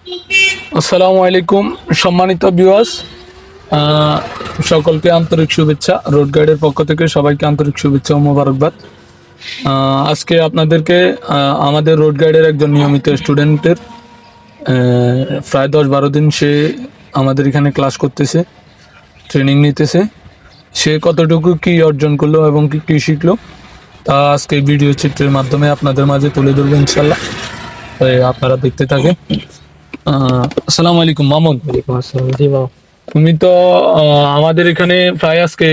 আসসালামু আলাইকুম সম্মানিত ভিউয়ার্স, সকলকে আন্তরিক শুভেচ্ছা। রোড গাইডের পক্ষ থেকে সবাইকে আন্তরিক শুভেচ্ছা ও মোবারকবাদ। আজকে আপনাদেরকে আমাদের রোড গাইডের একজন নিয়মিত স্টুডেন্টের প্রায় 10-12 দিন সে আমাদের এখানে ক্লাস করতেছে, ট্রেনিং নিতেছে। সে কতটুকু কি অর্জন করলো এবং কি কি শিখলো তা আজকে ভিডিও চিত্রের মাধ্যমে আপনাদের মাঝে তুলে ধরবো ইনশাল্লাহ। আপনারা দেখতে থাকেন। আসসালামু আলাইকুম মামুন। ওয়ালাইকুম আসসালাম। জি বাবা। তুমি তো আমাদের এখানে প্রায় আজকে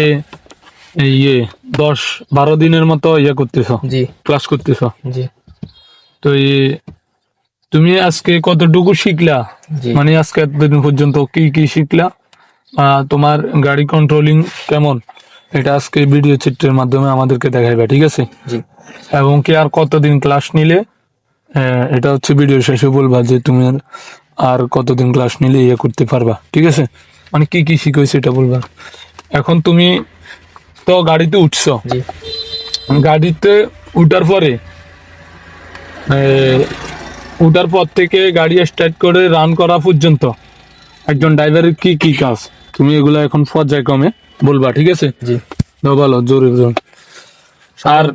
ইয়ে 10-12 দিনের মতো করতেছ, জি ক্লাস করতেছ। জি তো তুমি আজকে কতটুকু শিখলা, জি মানে আজকে এতদিন পর্যন্ত কি কি শিখলা, তোমার গাড়ি কন্ট্রোলিং কেমন, এটা আজকে ভিডিও চিত্রের মাধ্যমে আমাদেরকে দেখাইবা, ঠিক আছে? জি এবং কি আর কতদিন ক্লাস নিলে, এটা হচ্ছে ভিডিও শেষে বলবা যে তুমি আর কতদিন ক্লাস নিলে করতে পারবা, ঠিক আছে? মানে কি কি শিখেছে এটা বলবা। এখন তুমি তো গাড়িতে উঠছো, জি গাড়িতে উঠার পরে উঠার পর থেকে গাড়ি স্টার্ট করে রান করা পর্যন্ত একজন ড্রাইভারের কি কি কাজ, তুমি এগুলো এখন পর্যায়ক্রমে বলবা, ঠিক আছে? জি বলো জোরে জোরে। আর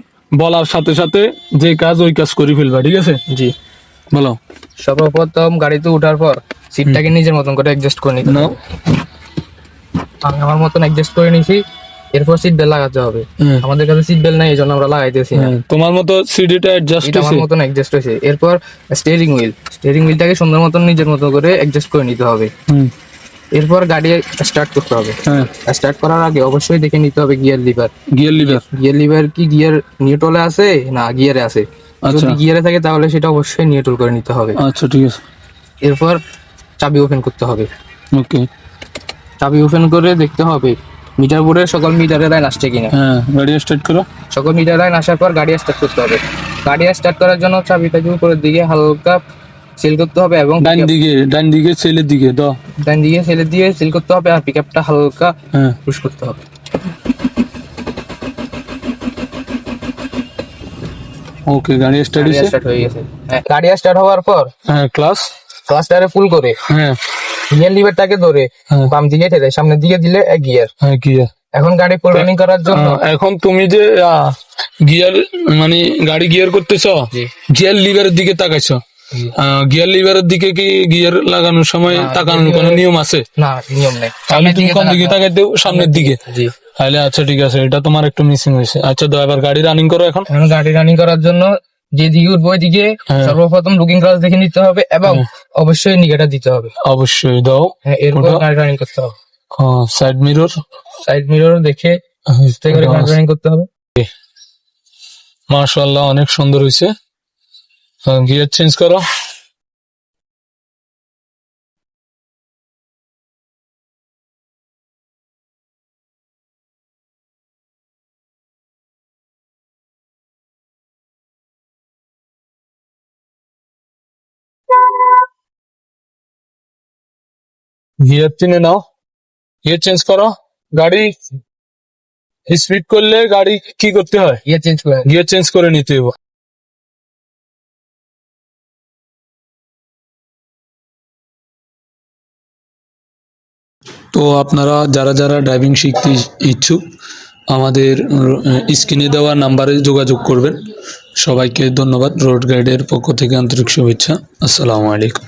বলার সাথে সাথে যে কাজ ওই কাজ করে ফেলবা, ঠিক আছে? জি বলো। সর্বপ্রথম গাড়িতে ওঠার পর সিটটাকে নিজের মতন করে অ্যাডজাস্ট করে নিতে হবে। আমি আমার মতন অ্যাডজাস্ট করে নিছি। এরপর সিট বেল্ট লাগাতে হবে। আমাদের কাছে সিট বেল্ট নাই, এই জন্য আমরা লাগাইতেছি না। তোমার মতো সিডিটা অ্যাডজাস্ট এটা আমার মতন অ্যাডজাস্ট হয়েছে। এরপর স্টিয়ারিং হুইলটাকে সুন্দর মতন নিজের মতো করে অ্যাডজাস্ট করে নিতে হবে। এরপর গাড়ি স্টার্ট করতে হবে। স্টার্ট করার আগে অবশ্যই দেখে নিতে হবে গিয়ার লিভার। গিয়ার লিভার কি গিয়ার নিউট্রালে আছে না গিয়ারে আছে। যদি গিয়ারে থাকে তাহলে সেটা অবশ্যই নিউট্রাল করে নিতে হবে। আচ্ছা, ঠিক আছে। এরপর চাবি ওপেন করতে হবে। ওকে। চাবি ওপেন করে দেখতে হবে মিটার বোর্ডের সকল মিটারের লাইন আসছে কিনা। গাড়ি স্টার্ট করো। সকল মিটার লাইন আসার পর গাড়ি স্টার্ট করতে হবে। গাড়ি স্টার্ট করার জন্য চাবিটাকে উপরের দিকে হালকা সিল করতে হবে এবং ডান দিকে সেলের দিকে দাও। ডান দিকে সেলে দিয়ে সিল করতে হবে আর পিকআপটা হালকা পুশ করতে হবে। ওকে, গাড়ি স্টার্ট হয়ে গেছে। গাড়ি স্টার্ট হওয়ার পর ক্লাসটারে ফুল করে গিয়ার লিভারটাকে ধরে বাম দিকে ঠেলে সামনের দিকে দিলে এক গিয়ার। এখন গাড়ি ফুল রানিং করার জন্য এখন তুমি যে গিয়ার মানে গাড়ি গিয়ার করতেছ, গিয়ার লিভারের দিকে তাকাইছো। গিয়ার লিভারের দিকে কি গিয়ার লাগানোর সময় তাকানোর কোনো নিয়ম আছে? না, নিয়ম নেই। তাহলে তুমি কোন দিকে তাকাইতে? সামনের দিকে। তাহলে আচ্ছা, ঠিক আছে, এটা তোমার একটু মিসিং হয়েছে। আচ্ছা, দাও এবার গাড়ি রানিং করো। এখন গাড়ি রানিং করার জন্য যে দিকে উঠবো ওই দিকে সর্বপ্রথম লুকিং গ্লাস দেখে নিতে হবে এবং অবশ্যই ইন্ডিকেটর দিতে হবে। অবশ্যই দাও। এরপর গাড়ি রানিং করতে হবে। সাইড মিরর দেখে গাড়ি রানিং করতে হবে। মাশাআল্লাহ, অনেক সুন্দর হয়েছে। গিয়ার চেঞ্জ করো। গিয়ার চিনে নাও, গিয়ার চেঞ্জ করো। গাড়ি স্পিড করলে গাড়ি কি করতে হয়? গিয়ার চেঞ্জ করে নিতে হবে। তো আপনারা যারা যারা ড্রাইভিং শিখতে ইচ্ছুক আমাদের স্ক্রিনে দেওয়া নাম্বারে যোগাযোগ করবেন। সবাইকে ধন্যবাদ। রোড গাইডের পক্ষ থেকে আন্তরিক শুভেচ্ছা। আসসালামু আলাইকুম।